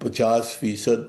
50%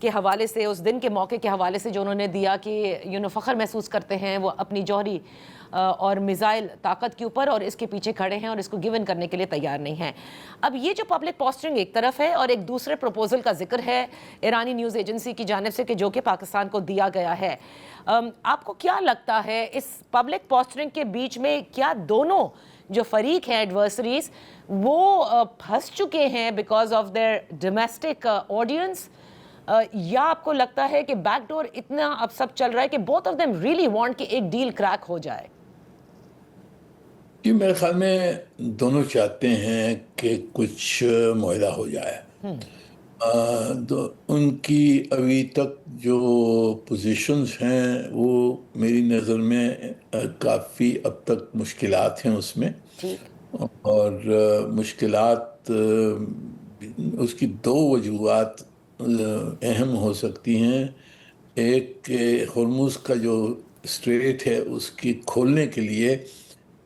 کے حوالے سے, اس دن کے موقع کے حوالے سے جو انہوں نے دیا کہ فخر محسوس کرتے ہیں وہ اپنی جوہری اور میزائل طاقت کے اوپر, اور اس کے پیچھے کھڑے ہیں اور اس کو گیون کرنے کے لیے تیار نہیں ہیں. اب یہ جو پبلک پوسٹرنگ ایک طرف ہے, اور ایک دوسرے پروپوزل کا ذکر ہے ایرانی نیوز ایجنسی کی جانب سے کہ جو کہ پاکستان کو دیا گیا ہے. آپ کو کیا لگتا ہے اس پبلک پوسٹرنگ کے بیچ میں کیا دونوں جو فریق ہیں ایڈورسریز وہ پھنس چکے ہیں because of their domestic audience, یا آپ کو لگتا ہے کہ بیک ڈور اتنا اب سب چل رہا ہے کہ both of them really want کہ ایک ڈیل کریک ہو جائے؟ جی میرے خیال میں دونوں چاہتے ہیں کہ کچھ معاہدہ ہو جائے. ان کی ابھی تک جو پوزیشنز ہیں وہ میری نظر میں کافی اب تک مشکلات ہیں اس میں, اور مشکلات اس کی دو وجوہات اہم ہو سکتی ہیں. ایک کہ ہرمز کا جو اسٹریٹ ہے اس کی کھولنے کے لیے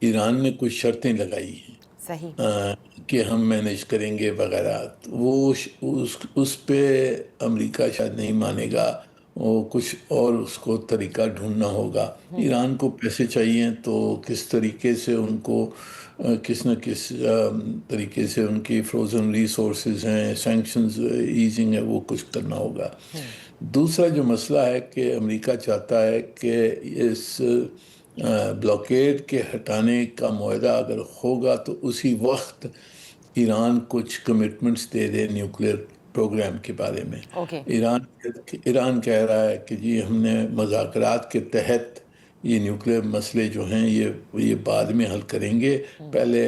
ایران نے کچھ شرطیں لگائی ہیں کہ ہم مینیج کریں گے وغیرہ, وہ اس پہ امریکہ شاید نہیں مانے گا, وہ کچھ اور اس کو طریقہ ڈھونڈنا ہوگا. ایران کو پیسے چاہیے تو کس طریقے سے ان کو کس نہ کس طریقے سے ان کی فروزن ریسورسز ہیں, سینکشنز ایزنگ ہے, وہ کچھ کرنا ہوگا. دوسرا جو مسئلہ ہے کہ امریکہ چاہتا ہے کہ اس بلاکیڈ کے ہٹانے کا معاہدہ اگر ہوگا تو اسی وقت ایران کچھ کمٹمنٹس دے دے نیوکلیر پروگرام کے بارے میں. ایران کہہ رہا ہے کہ جی ہم نے مذاکرات کے تحت یہ نیوکلیر مسئلے جو ہیں یہ بعد میں حل کریں گے, پہلے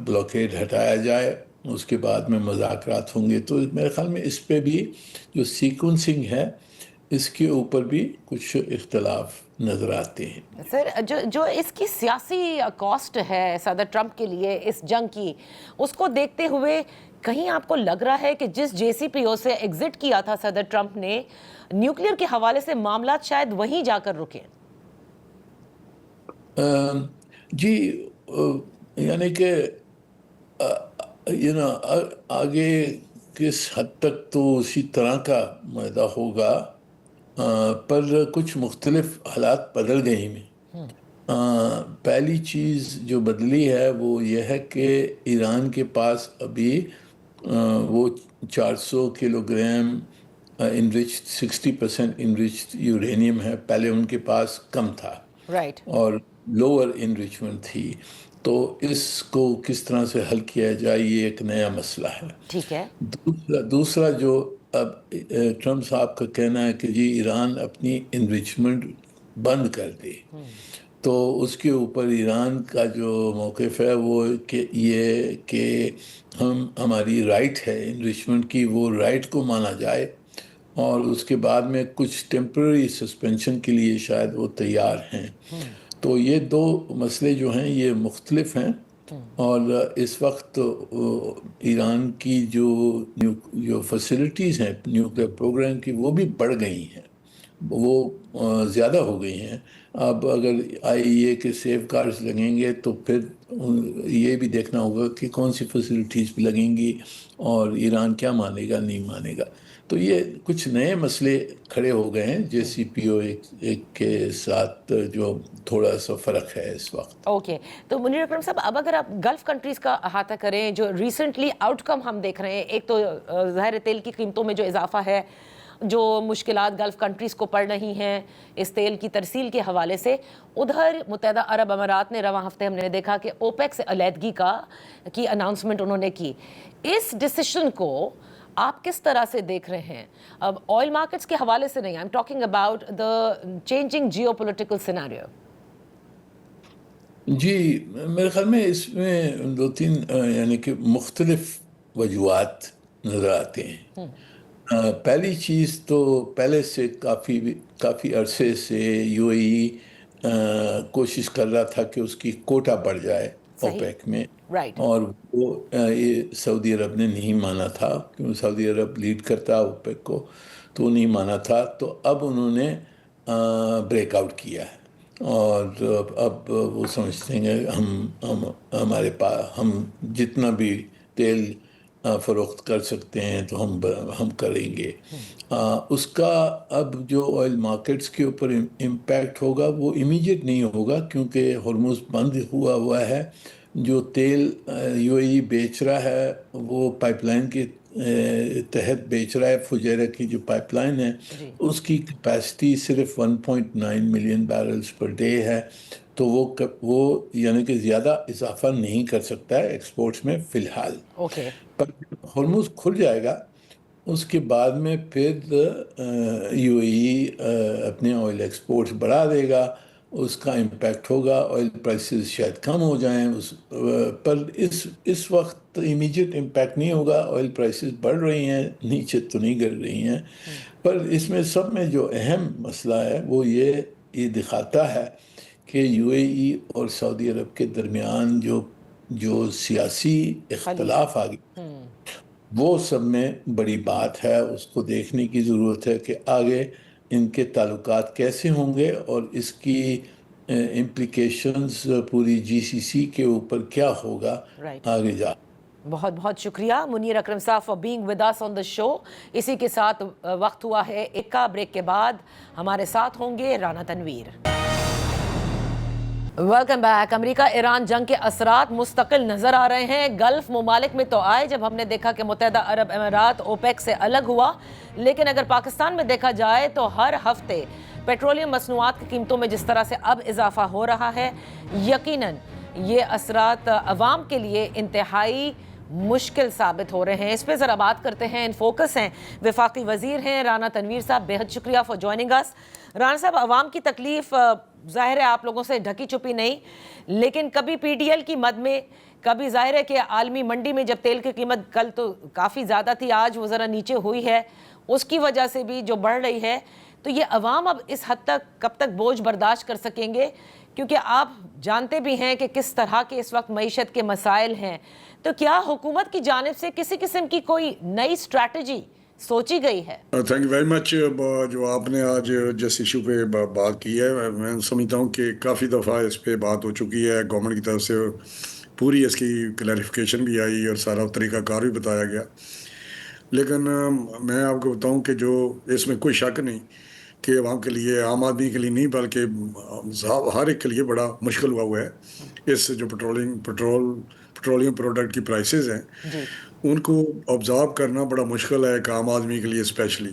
بلاکیڈ ہٹایا جائے اس کے بعد میں مذاکرات ہوں گے. تو میرے خیال میں اس پہ بھی جو سیکونسنگ ہے اس کے اوپر بھی کچھ اختلاف نظر آتے ہیں. سر جو اس کی سیاسی کاسٹ ہے صدر ٹرمپ کے لیے اس جنگ کی, اس کو دیکھتے ہوئے کہیں آپ کو لگ رہا ہے کہ جس جے سی پی او سے ایگزٹ کیا تھا صدر ٹرمپ نے, نیوکلیر کے حوالے سے معاملات شاید وہیں جا کر رکیں؟ جی یعنی کہ آگے کس حد تک تو اسی طرح کا معاہدہ ہوگا, پر کچھ مختلف حالات بدل گئے ہیں. پہلی چیز جو بدلی ہے وہ یہ ہے کہ ایران کے پاس ابھی وہ 400 kilo gram enriched 60% enriched uranium ہے, پہلے ان کے پاس کم تھا اور لوور انریچمنٹ تھی. تو اس کو کس طرح سے حل کیا جائے یہ ایک نیا مسئلہ ہے. ٹھیک ہے. دوسرا جو اب ٹرمپ صاحب کا کہنا ہے کہ جی ایران اپنی انریچمنٹ بند کر دے, تو اس کے اوپر ایران کا جو موقف ہے وہ کہ یہ کہ ہماری رائٹ ہے انریچمنٹ کی, وہ رائٹ کو مانا جائے, اور اس کے بعد میں کچھ ٹیمپرری سسپینشن کے لیے شاید وہ تیار ہیں. تو یہ دو مسئلے جو ہیں یہ مختلف ہیں, اور اس وقت ایران کی جو فیسلٹیز ہیں نیوکلیر پروگرام کی وہ بھی بڑھ گئی ہیں, وہ زیادہ ہو گئی ہیں. اب اگر IAEA کے سیف گارڈز لگیں گے تو پھر یہ بھی دیکھنا ہوگا کہ کون سی فیسلٹیز بھی لگیں گی اور ایران کیا مانے گا نہیں مانے گا. تو یہ کچھ نئے مسئلے کھڑے ہو گئے ہیں جے سی پی او ایک کے ساتھ, جو تھوڑا سا فرق ہے اس وقت. اوکے, تو منیر اکرم صاحب اب اگر آپ گلف کنٹریز کا احاطہ کریں, جو ریسنٹلی آؤٹ کم ہم دیکھ رہے ہیں, ایک تو ظاہر تیل کی قیمتوں میں جو اضافہ ہے, جو مشکلات گلف کنٹریز کو پڑ رہی ہیں اس تیل کی ترسیل کے حوالے سے, ادھر متحدہ عرب امارات نے رواں ہفتے ہم نے دیکھا کہ اوپیک سے علیحدگی کی اناؤنسمنٹ انہوں نے کی. اس ڈیسیشن کو آپ کس طرح سے دیکھ رہے ہیں؟ اب آئل مارکیٹس کے حوالے سے نہیں, I am talking about the changing geopolitical scenario. جی میرے خیال میں اس میں دو تین یعنی کہ مختلف وجوہات نظر آتے ہیں. پہلی چیز تو پہلے سے کافی عرصے سے UAE کوشش کر رہا تھا کہ اس کی کوٹا بڑھ جائے اوپیک میں, اور وہ سعودی عرب نے نہیں مانا تھا, کیونکہ سعودی عرب لیڈ کرتا اوپیک کو, تو نہیں مانا تھا. تو اب انہوں نے بریک آؤٹ کیا ہے, اور اب وہ سمجھتے ہیں ہم ہمارے پاس ہم جتنا بھی تیل فروخت کر سکتے ہیں تو ہم کریں گے. اس کا اب جو آئل مارکیٹس کے اوپر امپیکٹ ہوگا وہ امیجیٹ نہیں ہوگا، کیونکہ ہرمز بند ہوا ہے. جو تیل یو اے ای بیچ رہا ہے وہ پائپ لائن کے تحت بیچ رہا ہے. فجیرہ کی جو پائپ لائن ہے اس کی کیپیسٹی صرف 1.9 ملین بیرلز پر ڈے ہے، تو وہ یعنی کہ زیادہ اضافہ نہیں کر سکتا ہے ایکسپورٹس میں فی الحال. پر ہرمز کھل جائے گا اس کے بعد میں پھر یو اے ای اپنے آئل ایکسپورٹس بڑھا دے گا، اس کا امپیکٹ ہوگا. آئل پرائسز شاید کم ہو جائیں پر اس وقت امیجیٹ امپیکٹ نہیں ہوگا. آئل پرائسز بڑھ رہی ہیں، نیچے تو نہیں گر رہی ہیں. پر اس میں سب میں جو اہم مسئلہ ہے وہ یہ دکھاتا ہے کہ یو اے ای اور سعودی عرب کے درمیان جو سیاسی اختلاف آ گئی وہ سب میں بڑی بات ہے. اس کو دیکھنے کی ضرورت ہے کہ آگے ان کے تعلقات کیسے ہوں گے اور اس کی امپلیکیشنز پوری جی سی سی کے اوپر کیا ہوگا آگے جا. بہت بہت شکریہ منیر اکرم صاحب فار بینگ ود اس آن دا شو. اسی کے ساتھ وقت ہوا ہے ایک کا بریک کے بعد ہمارے ساتھ ہوں گے رانا تنویر. Welcome back. امریکہ ایران جنگ کے اثرات مستقل نظر آ رہے ہیں. گلف ممالک میں تو آئے جب ہم نے دیکھا کہ متحدہ عرب امارات اوپیک سے الگ ہوا، لیکن اگر پاکستان میں دیکھا جائے تو ہر ہفتے پیٹرولیم مصنوعات کی قیمتوں میں جس طرح سے اب اضافہ ہو رہا ہے، یقیناً یہ اثرات عوام کے لیے انتہائی مشکل ثابت ہو رہے ہیں. اس پہ ذرا بات کرتے ہیں. ان فوکس ہیں وفاقی وزیر ہیں رانا تنویر صاحب. بے حد شکریہ فار جوائننگ اس. رانا صاحب، عوام کی تکلیف ظاہر ہے آپ لوگوں سے ڈھکی چھپی نہیں، لیکن کبھی پی ڈی ایل کی مد میں، کبھی ظاہر ہے کہ عالمی منڈی میں جب تیل کی قیمت کل تو کافی زیادہ تھی، آج وہ ذرا نیچے ہوئی ہے، اس کی وجہ سے بھی جو بڑھ رہی ہے، تو یہ عوام اب اس حد تک کب تک بوجھ برداشت کر سکیں گے؟ کیونکہ آپ جانتے بھی ہیں کہ کس طرح کے اس وقت معیشت کے مسائل ہیں. تو کیا حکومت کی جانب سے کسی قسم کی کوئی نئی اسٹریٹجی سوچی گئی ہے؟ Thank you very much. جو آپ نے آج جس ایشو پہ بات کی ہے، میں سمجھتا ہوں کہ کافی دفعہ اس پہ بات ہو چکی ہے. گورنمنٹ کی طرف سے پوری اس کی کلیریفیکیشن بھی آئی اور سارا طریقہ کار بھی بتایا گیا. لیکن میں آپ کو بتاؤں کہ جو اس میں کوئی شک نہیں کہ عوام کے لیے، عام آدمی کے لیے نہیں بلکہ ہر ایک کے لیے بڑا مشکل ہوا ہے. اس جو پیٹرولیم پروڈکٹ کی پرائسز ہیں ان کو آبزارو کرنا بڑا مشکل ہے ایک عام آدمی کے لیے اسپیشلی.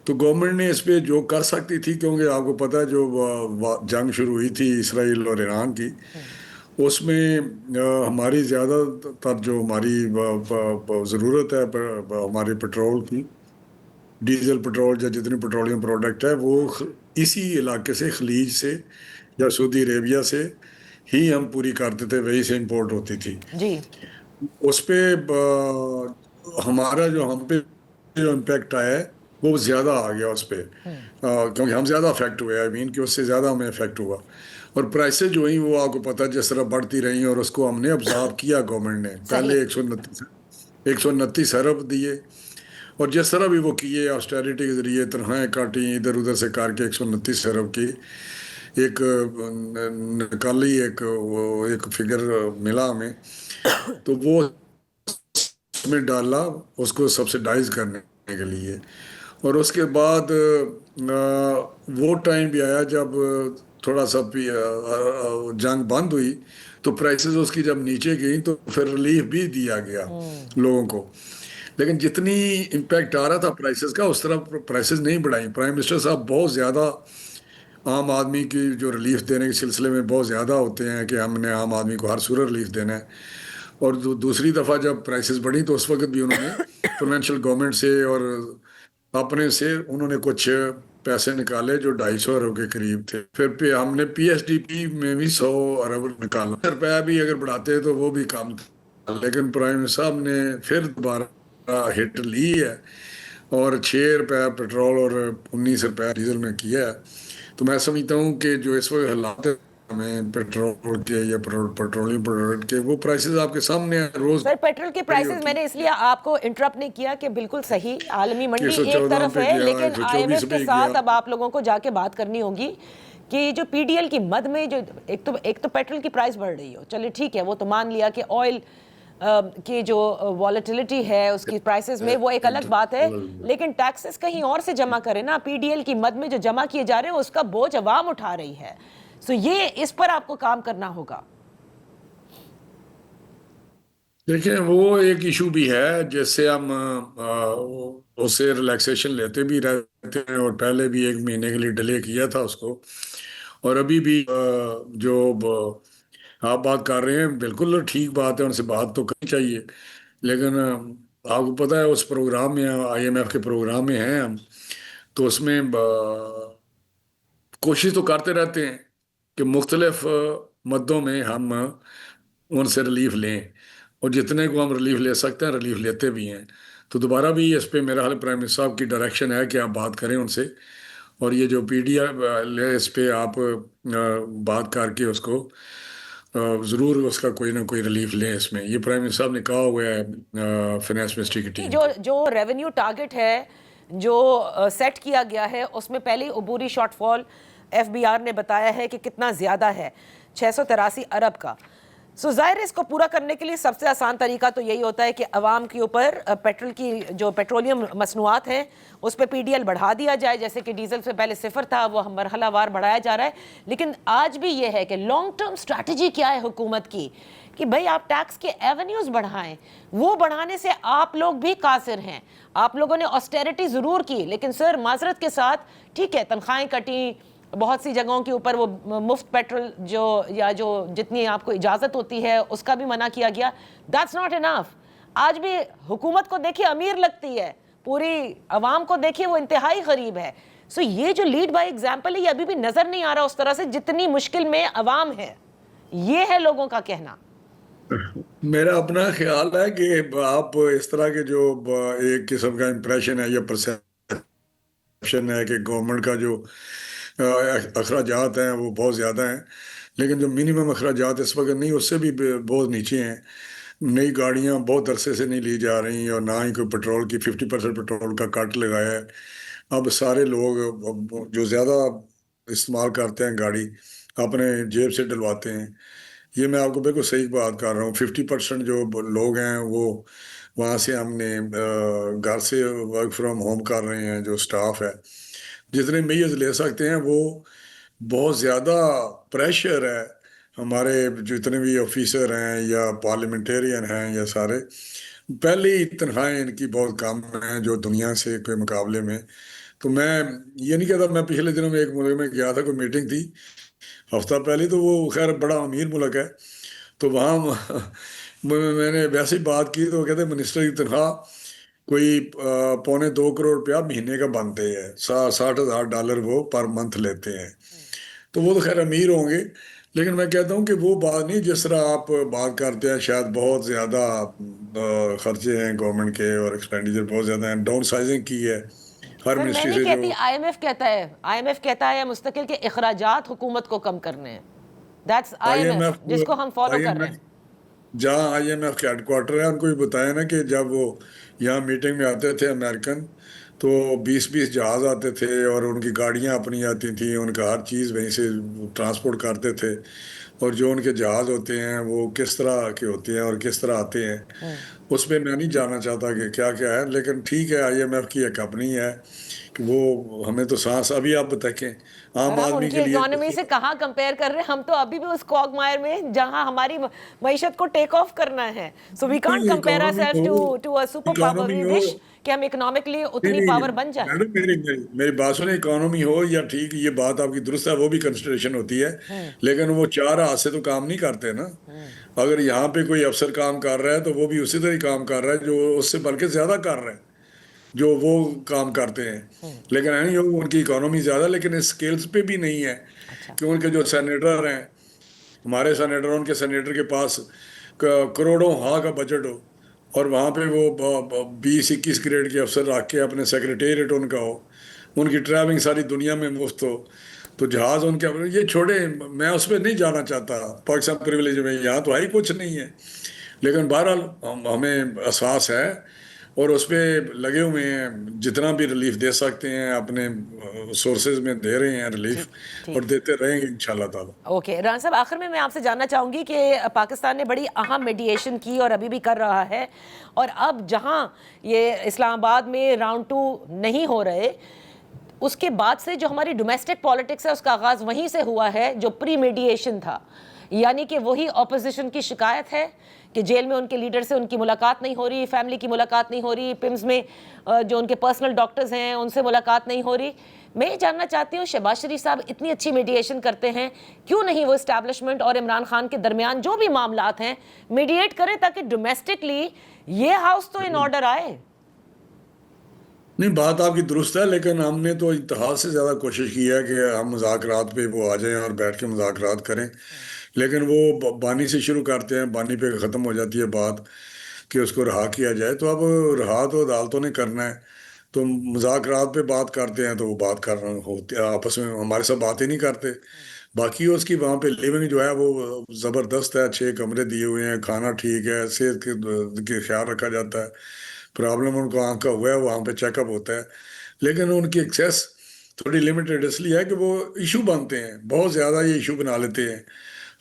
تو گورنمنٹ نے اس پہ جو کر سکتی تھی، کیونکہ آپ کو پتہ ہے جو جنگ شروع ہوئی تھی اسرائیل اور ایران کی، اس میں ہماری زیادہ تر جو ہماری ضرورت ہے ہمارے پیٹرول کی، ڈیزل پیٹرول یا جتنی پیٹرولیم پروڈکٹ ہے، وہ اسی علاقے سے، خلیج سے یا سعودی عربیہ سے ہی ہم پوری کرتے تھے، وہی سے امپورٹ ہوتی تھی. اس پہ ہمارا جو ہم پہ جو امپیکٹ آیا ہے وہ زیادہ آ گیا اس پہ، کیونکہ ہم زیادہ افیکٹ ہوئے. آئی مین کہ اس سے زیادہ ہمیں افیکٹ ہوا. اور پرائسز جو ہیں وہ آپ کو پتہ جس طرح بڑھتی رہی اور اس کو ہم نے ابزارو کیا. گورنمنٹ نے پہلے 129 ارب دیے، اور جس طرح بھی وہ کیے آسٹیرٹی کے ذریعے تنخواہیں کاٹیں ادھر ادھر سے کر کے 129 ارب کی ایک نکالی، ایک فگر ملا ہمیں. تو وہ اس میں ڈالا اس کو سبسیڈائز کرنے کے لیے. اور اس کے بعد وہ ٹائم بھی آیا جب تھوڑا سا جنگ بند ہوئی تو پرائسز اس کی جب نیچے گئیں تو پھر ریلیف بھی دیا گیا لوگوں کو. لیکن جتنی امپیکٹ آ رہا تھا پرائسز کا اس طرح پرائسز نہیں بڑھائیں. پرائم منسٹر صاحب بہت زیادہ عام آدمی کی جو ریلیف دینے کے سلسلے میں بہت زیادہ ہوتے ہیں کہ ہم نے عام آدمی کو ہر صورت ریلیف دینا ہے. اور دوسری دفعہ جب پرائسز بڑھی تو اس وقت بھی انہوں نے پروونشل گورنمنٹ سے اور اپنے سے انہوں نے کچھ پیسے نکالے جو 250 ارب کے قریب تھے. پھر ہم نے پی ایس ڈی پی میں بھی 100 ارب نکالا. روپیہ بھی اگر بڑھاتے تو وہ بھی کم تھا. لیکن پرائم منسٹر صاحب نے پھر دوبارہ ہٹ لی ہے اور 6 روپیہ پیٹرول اور 19 روپیہ ڈیزل میں کیا ہے. تو میں سمجھتا ہوں کہ جو اس وقت حالات ہمیں پیٹرول کے یا پیٹرولیم پروڈکٹ کے وہ پرائسز آپ کے سامنے ہیں روز. سر پیٹرول کے پرائسز میں نے اس لیے آپ کو انٹرپٹ نہیں کیا کہ بالکل صحیح، عالمی منڈی ایک طرف ہے، لیکن آئی ایم ایف کے ساتھ اب آپ لوگوں کو جا کے بات کرنی ہوگی کہ جو پی ڈی ایل کی مد میں جو ایک تو پیٹرول کی پرائس بڑھ رہی ہو، چلے ٹھیک ہے وہ تو مان لیا کہ آئل کی جو والیٹیلیٹی ہے اس کی پرائسز میں وہ ایک الگ بات ہے, لیکن ٹیکسز کہیں اور سے جمع کریں نا, پی ڈی ایل کی مد میں جو جمع کیے جا رہے ہیں اس کا بوجھ عوام اٹھا رہی ہے. سو یہ اس پر آپ کو کام کرنا ہوگا. دیکھیں وہ ایک ایشو بھی ہے جس سے ہم اس سے ریلیکسیشن لیتے بھی رہتے ہیں, اور پہلے بھی 1 مہینے کے لیے ڈیلے کیا تھا اس کو, اور ابھی بھی جو آپ بات کر رہے ہیں بالکل ٹھیک بات ہے, ان سے بات تو کرنی چاہیے, لیکن آپ کو پتہ ہے اس پروگرام میں, IMF کے پروگرام میں ہیں ہم, تو اس میں کوشش تو کرتے رہتے ہیں کہ مختلف مدوں میں ہم ان سے ریلیف لیں, اور جتنے کو ہم ریلیف لے سکتے ہیں ریلیف لیتے بھی ہیں. تو دوبارہ بھی اس پہ میرا حال پرائم منسٹر صاحب کی ڈائریکشن ہے کہ آپ بات کریں ان سے, اور یہ جو پی ڈی ایل ہے اس پہ آپ بات کر کے اس کو ضرور اس کا کوئی نہ کوئی ریلیف لیں. اس میں یہ پرائم منسٹر صاحب نے کہا ہوا ہے فائنانس منسٹری کی ٹیم کو. جو ریونیو ٹارگٹ ہے جو سیٹ کیا گیا ہے اس میں پہلے عبوری shortfall F B R نے بتایا ہے کہ کتنا زیادہ ہے, 683 ارب کا. سو ظاہر ہے اس کو پورا کرنے کے لیے سب سے آسان طریقہ تو یہی ہوتا ہے کہ عوام کے اوپر پیٹرول کی جو پیٹرولیم مصنوعات ہیں اس پہ پی ڈی ایل بڑھا دیا جائے, جیسے کہ ڈیزل سے پہلے 0 تھا وہ مرحلہ وار بڑھایا جا رہا ہے. لیکن آج بھی یہ ہے کہ لانگ ٹرم اسٹریٹجی کیا ہے حکومت کی کہ بھئی آپ ٹیکس کے ایونیوز بڑھائیں, وہ بڑھانے سے آپ لوگ بھی قاصر ہیں. آپ لوگوں نے آسٹیرٹی ضرور کی, لیکن سر معذرت کے ساتھ ٹھیک ہے تنخواہیں کٹیں, بہت سی جگہوں کے اوپر وہ مفت پیٹرول جو جتنی آپ کو اجازت ہوتی ہے اس کا بھی منع کیا گیا. That's not enough. آج بھی حکومت کو دیکھیے امیر لگتی ہے, پوری عوام کو دیکھیے وہ انتہائی غریب ہے. سو یہ جو لیڈ بائی ایگزامپل ہے یہ ابھی بھی نظر نہیں آ رہا اس طرح سے جتنی مشکل میں عوام ہے. یہ ہے لوگوں کا کہنا. میرا اپنا خیال ہے کہ آپ اس طرح کے جو ایک قسم کا امپریشن ہے یا پرسیپشن ہے کہ گورنمنٹ کا جو اخراجات ہیں وہ بہت زیادہ ہیں, لیکن جو منیمم اخراجات اس وقت نہیں, اس سے بھی بہت نیچے ہیں. نئی گاڑیاں بہت عرصے سے نہیں لی جا رہی, اور نہ ہی کوئی پیٹرول کی 50% پیٹرول کا کٹ لگایا ہے. اب سارے لوگ جو زیادہ استعمال کرتے ہیں گاڑی اپنے جیب سے ڈلواتے ہیں. یہ میں آپ کو بالکل صحیح بات کر رہا ہوں. 50% جو لوگ ہیں وہ وہاں سے ہم نے گھر سے ورک فرام ہوم کر رہے ہیں, جو سٹاف ہے جتنے میز لے سکتے ہیں. وہ بہت زیادہ پریشر ہے ہمارے جتنے بھی آفیسر ہیں یا پارلیمنٹیرین ہیں یا سارے, پہلے ہی تنخواہیں ان کی بہت کم ہیں جو دنیا سے کوئی مقابلے میں. تو میں یہ نہیں کہتا, میں پچھلے دنوں میں ایک ملک میں گیا تھا, کوئی میٹنگ تھی ہفتہ پہلے, تو وہ خیر بڑا امیر ملک ہے, تو وہاں میں نے ویسے ہی بات کی تو وہ کہتے ہیں منسٹر کی تنخواہ کوئی $2.25 کروڑ مہینے کا بنتے ہیں, $60,000 وہ پر منتھ لیتے ہیں. تو وہ تو خیر امیر ہوں گے, لیکن میں کہتا ہوں کہ وہ بات نہیں جس طرح آپ بات کرتے ہیں. شاید بہت زیادہ خرچے ہیں گورنمنٹ کے اور ایکسپینڈیچر بہت زیادہ ہیں. ڈاؤن سائزنگ کی ہے ہر سر میں منسٹری نہیں سے. کہتی, آئی ایم ایف کہتا ہے, آئی ایم ایف کہتا ہے مستقل کے اخراجات حکومت کو کم کرنے ہیں. دیٹس آئی ایم ایف جس کو ہم فالو کر رہے ہیں. جہاں IMF کے ہیڈ کوارٹر ہے, ان کو بھی بتایا نا کہ جب وہ یہاں میٹنگ میں آتے تھے امریکن, تو 20 جہاز آتے تھے اور ان کی گاڑیاں اپنی آتی تھیں, ان کا ہر چیز وہیں سے ٹرانسپورٹ کرتے تھے. اور جو ان کے جہاز ہوتے ہیں وہ کس طرح کے ہوتے ہیں اور کس طرح آتے ہیں, اس پہ میں نہیں جاننا چاہتا کہ کیا کیا ہے. لیکن ٹھیک ہے, IMF کی ایک اپنی ہے کہ وہ ہمیں تو سانس ابھی آپ بتائیں عام ہم ان آدمی کی کے لیے. اکانومی سے کہاں کمپیئر کر رہے ہیں, ہم تو ابھی بھی اس کوگمائر میں جہاں ہماری معیشت کو ٹیک آف کرنا ہے. So we can't compare ourselves to a super power. We wish کہ ہم اکنامکلی اتنی پاور بن جائیں. میڈم میری بات سنیں, اکانومی ہو یا ٹھیک, یہ بات آپ کی درست ہے, وہ بھی کنسیڈریشن ہوتی ہے, لیکن وہ 4 ہاتھ سے تو کام نہیں کرتے نا. اگر یہاں پہ کوئی افسر کام کر رہا ہے تو وہ بھی اسی طرح کام کر رہا ہے جو اس سے بلکہ زیادہ کر رہا ہے جو وہ کام کرتے ہیں. لیکن ان کی اکانومی زیادہ, لیکن اس سکیلز پہ بھی نہیں ہے کہ ان کے جو سینیٹر ہیں, ہمارے سینیٹر, ان کے سینیٹر کے پاس کروڑوں کا بجٹ ہو, اور وہاں پہ وہ 20-21 گریڈ کے افسر رکھ کے اپنے سیکریٹریٹ ان کا ہو, ان کی ٹریولنگ ساری دنیا میں مفت ہو, تو جہاز ان کے یہ چھوڑے. میں اس پہ نہیں جانا چاہتا, پاکستان پریویلیج میں یہاں تو ہی کچھ نہیں ہے. لیکن بہرحال ہمیں احساس ہے اور اس پہ لگے ہوئے ہیں، جتنا بھی ریلیف دے سکتے ہیں اپنے سورسز میں دے رہے ہیں ریلیف، اور دیتے رہیں گے انشاءاللہ تعالی۔ اوکے رانا صاحب، آخر میں آپ سے جاننا چاہوں گی کہ پاکستان نے بڑی اہم میڈییشن کی اور ابھی بھی کر رہا ہے، اور اب جہاں یہ اسلام آباد میں راؤنڈ 2 نہیں ہو رہے، اس کے بعد سے جو ہماری ڈومیسٹک پالیٹکس ہے اس کا آغاز وہیں سے ہوا ہے جو پری میڈییشن تھا، یعنی کہ وہی اپوزیشن کی شکایت ہے کہ جیل میں ان کے لیڈر سے ان کی ملاقات نہیں ہو رہی، فیملی کی ملاقات نہیں ہو رہی، پمز میں جو ان کے پرسنل ڈاکٹرز ہیں ان سے ملاقات نہیں ہو رہی۔ میں یہ جاننا چاہتی ہوں، شہباز شریف صاحب اتنی اچھی میڈییشن کرتے ہیں، کیوں نہیں وہ اسٹیبلشمنٹ اور عمران خان کے درمیان جو بھی معاملات ہیں میڈییٹ کریں تاکہ ڈومیسٹکلی یہ ہاؤس تو ان آرڈر آئے؟ نہیں، بات آپ کی درست ہے، لیکن ہم نے تو انتہا سے زیادہ کوشش کی ہے کہ ہم مذاکرات پہ وہ آ جائیں اور بیٹھ کے مذاکرات کریں، لیکن وہ بانی سے شروع کرتے ہیں، بانی پہ ختم ہو جاتی ہے بات کہ اس کو رہا کیا جائے۔ تو اب رہا تو عدالتوں نے کرنا ہے، تو مذاکرات پہ بات کرتے ہیں تو وہ بات کر رہے ہوتے آپس میں، ہمارے ساتھ بات ہی نہیں کرتے۔ باقی اس کی وہاں پہ لیونگ جو ہے وہ زبردست ہے، 6 کمرے دیے ہوئے ہیں، کھانا ٹھیک ہے، صحت کے خیال رکھا جاتا ہے، پرابلم ان کو آنکھ کا ہوا ہے وہاں پہ چیک اپ ہوتا ہے، لیکن ان کی ایکسیس تھوڑی لمیٹڈ اس لیے ہے کہ وہ ایشو بنتے ہیں، بہت زیادہ یہ ایشو بنا لیتے ہیں۔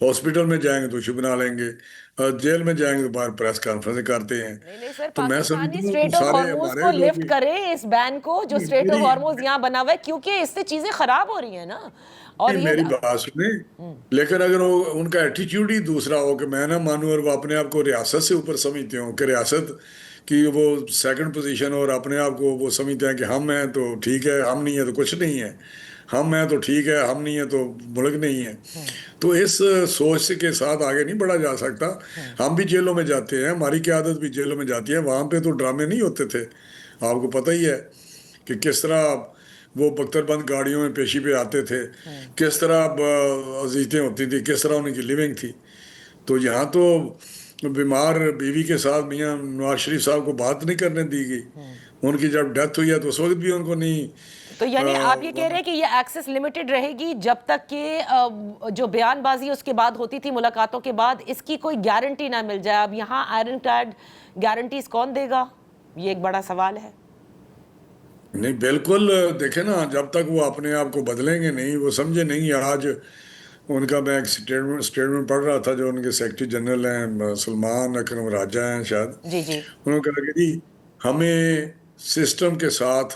ہاسپٹل میں جائیں گے تو ایشو بنا لیں گے، جیل میں جائیں گے تو باہر پریس کانفرنس کرتے ہیں۔ نہیں سر، تو میں پاکستانی سمجھتا ہوں اسٹریٹ آف سارے ہارموز ہمارے کو جو لفٹ بھی کرے، اس بین کو جو اسٹریٹ آف ہارموز یہاں بنا ہوا ہے، کیونکہ اس سے چیزیں خراب ہو رہی ہیں نا۔ اور نہیں، یہ میری بات سنیں، لیکن اگر ان کا ایٹیٹیوڈ ہی دوسرا ہو کہ میں نہ مانوں اور وہ اپنے آپ کو ریاست سے اوپر سمجھتے ہوں کہ ریاست کی وہ سیکنڈ پوزیشن، اور اپنے آپ کو وہ سمجھتے ہیں کہ ہم ہیں تو ٹھیک ہے، ہم نہیں ہے تو کچھ نہیں ہے، ہم ہیں تو ٹھیک ہے، ہم نہیں ہے تو ملک نہیں ہے، تو اس سوچ کے ساتھ آگے نہیں بڑھا جا سکتا۔ ہم بھی جیلوں میں جاتے ہیں، ہماری قیادت بھی جیلوں میں جاتی ہے، وہاں پہ تو ڈرامے نہیں ہوتے تھے، آپ کو پتہ ہی ہے کہ کس طرح وہ بختر بند گاڑیوں میں پیشی پہ آتے تھے، کس طرح اذیتیں ہوتی تھی، کس طرح ان کی لیونگ تھی۔ تو یہاں تو بیمار بیوی کے ساتھ میاں نواز شریف صاحب کو بات نہیں کرنے دی گئی، ان کی جب ڈیتھ ہوئی ہے تو اس وقت بھی ان کو نہیں۔ تو یعنی آپ یہ کہہ رہے ہیں کہ یہ ایکسس لمیٹڈ رہے گی جب تک کہ جو بیان بازی اس کے بعد ہوتی تھی ملاقاتوں کے بعد، اس کی کوئی گارنٹی نہ مل جائے۔ اب یہاں آئرن کلیڈ گارنٹیز کون دے گا، یہ ایک بڑا سوال ہے۔ نہیں بالکل، دیکھیں نا، جب تک وہ اپنے آپ کو بدلیں گے نہیں، وہ سمجھے نہیں۔ آج ان کا میں ایک اسٹیٹمنٹ پڑھ رہا تھا جو ان کے سیکرٹری جنرل ہیں سلمان اکرم راجہ ہیں شاید، جی جی، انہوں نے کہا کہ جی ہمیں سسٹم کے ساتھ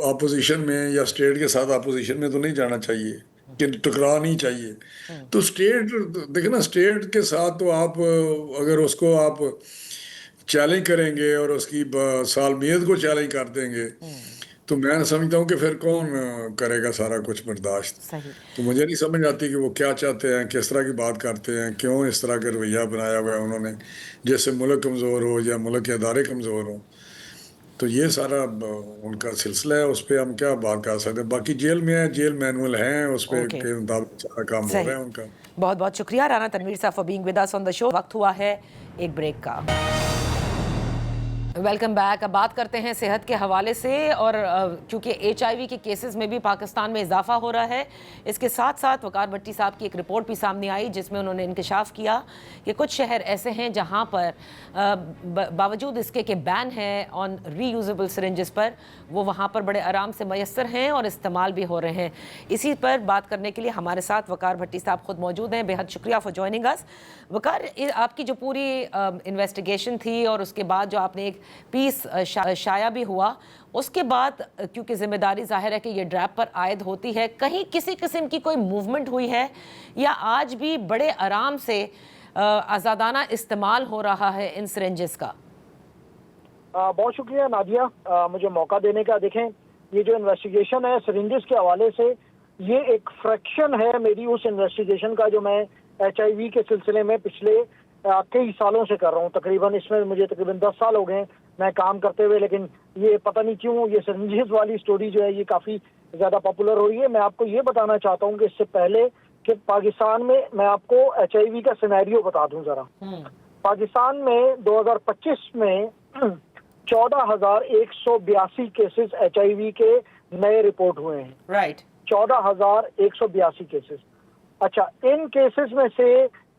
اپوزیشن میں یا اسٹیٹ کے ساتھ اپوزیشن میں تو نہیں جانا چاہیے، کہ ٹکرا نہیں چاہیے۔ تو اسٹیٹ دیکھیں نا، اسٹیٹ کے ساتھ تو آپ اگر اس کو آپ چیلنج کریں گے اور اس کی سالمیت کو چیلنج کر دیں گے تو میں سمجھتا ہوں کہ پھر کون کرے گا سارا کچھ برداشت۔ صحیح۔ تو مجھے نہیں سمجھ آتی کہ وہ کیا چاہتے ہیں، کس طرح کی بات کرتے ہیں، کیوں اس طرح کا رویہ بنایا ہوا ہے انہوں نے، جیسے ملک کمزور ہو یا ملک کے ادارے کمزور ہوں۔ تو یہ سارا ان کا سلسلہ ہے، اس پہ ہم کیا بات کر سکتے ہیں۔ باقی جیل میں ہے، جیل مینول ہیں، اس پہ کے مطابق سارا کام ہو رہا ہے ان کا۔ بہت بہت شکریہ رانا تنویر صاحب فار بینگ ود اس آن دا شو۔ وقت ہوا ہے ایک بریک کا۔ Welcome back. اب بات کرتے ہیں صحت کے حوالے سے، اور کیونکہ HIV کے کیسز میں بھی پاکستان میں اضافہ ہو رہا ہے، اس کے ساتھ ساتھ وقار بھٹی صاحب کی ایک رپورٹ بھی سامنے آئی جس میں انہوں نے انکشاف کیا کہ کچھ شہر ایسے ہیں جہاں پر باوجود اس کے کہ بین ہے آن ری یوزیبل سرنجز پر، وہ وہاں پر بڑے آرام سے میسر ہیں اور استعمال بھی ہو رہے ہیں۔ اسی پر بات کرنے کے لیے ہمارے ساتھ وقار بھٹی صاحب خود موجود ہیں۔ بے حد شکریہ فار جوائننگ اس۔ وقار، آپ کی جو پوری انویسٹیگیشن تھی اور اس کے بعد جو آپ نے ایک پیس شائع بھی ہوا، اس کے بعد کیونکہ ذمہ داری ظاہر ہے کہ یہ ڈریپ پر عائد ہوتی ہے، کہیں کسی قسم کی کوئی موومنٹ ہوئی ہے یا آج بھی بڑے آرام سے آزادانہ استعمال ہو رہا ہے ان سرنجز کا؟ بہت شکریہ نادیہ مجھے موقع دینے کا۔ دیکھیں، یہ جو انویسٹیگیشن ہے سرنجز کے حوالے سے، یہ ایک فریکشن ہے میری اس انویسٹیگیشن کا جو میں HIV کے سلسلے میں پچھلے کئی سالوں سے کر رہا ہوں۔ تقریباً اس میں مجھے 10 سال ہو گئے میں کام کرتے ہوئے، لیکن یہ پتہ نہیں کیوں یہ سرنجز والی سٹوری جو ہے یہ کافی زیادہ پاپولر ہو رہی ہے۔ میں آپ کو یہ بتانا چاہتا ہوں کہ اس سے پہلے کہ پاکستان میں آپ کو HIV کا سینیریو بتا دوں ذرا۔ پاکستان میں 2025 میں 14,182 کیسز HIV کے نئے رپورٹ ہوئے ہیں۔ Right, 14,182 cases. اچھا، ان کیسز میں سے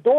2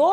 2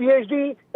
PhD